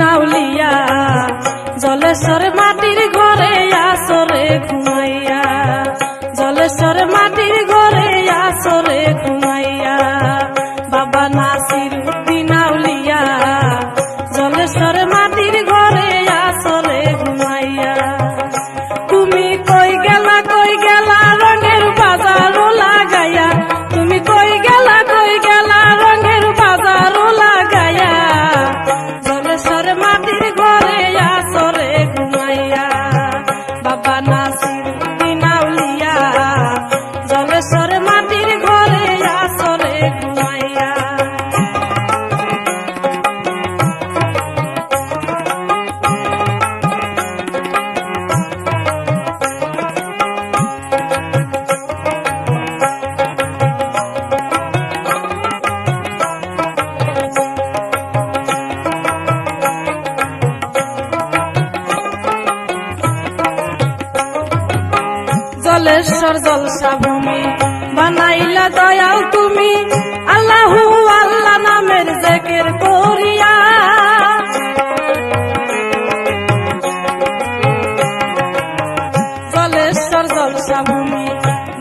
নাউলিয়া জলেশ্বর মাটির ঘরে আসরে ঘুমাইয়া জলেশ্বর মাটির ঘরে আসরে ঘুমাইয়া বাবা নাসির উদ্দিন আউলিয়া জলেশ্বর মাটির ঘরে আসরে ঘুমাইয়া তুমি কই গেলা রঙের বাজারও লাগাইয়া তুমি কই গেলা রঙের বাজারও লাগাইয়া জলেশ্বর মাটির ঘরে আসরে ঘুমাইয়া বাবা নাসির উদ্দিন আউলিয়া জলেশ্বর মাটির ঘরে আসরে ঘুমাইয়া জলেশ্বর জলসা ভূমি বানাইলা দয়াল তুমি আল্লাহু আল্লাহ নামের জিকির করিয়া জলেশ্বর জলসা ভূমি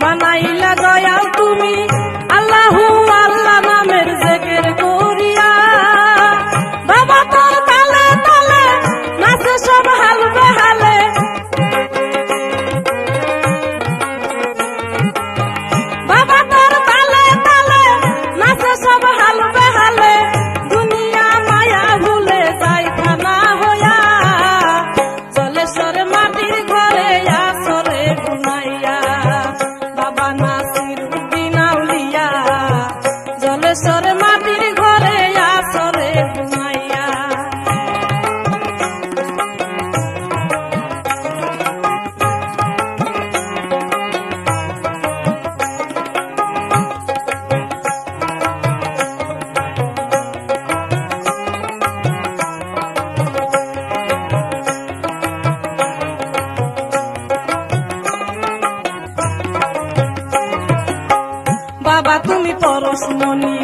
বানাইলা দয়াল তুমি আল্লাহু আল্লাহ নামের জিকির করিয়া বাবা তোর তালে তালে নাচে সব হাল বেহালে জলেশ্বর মাটির ঘরে আসরে ঘুমাইয়া বাবা তুমি পরশমণি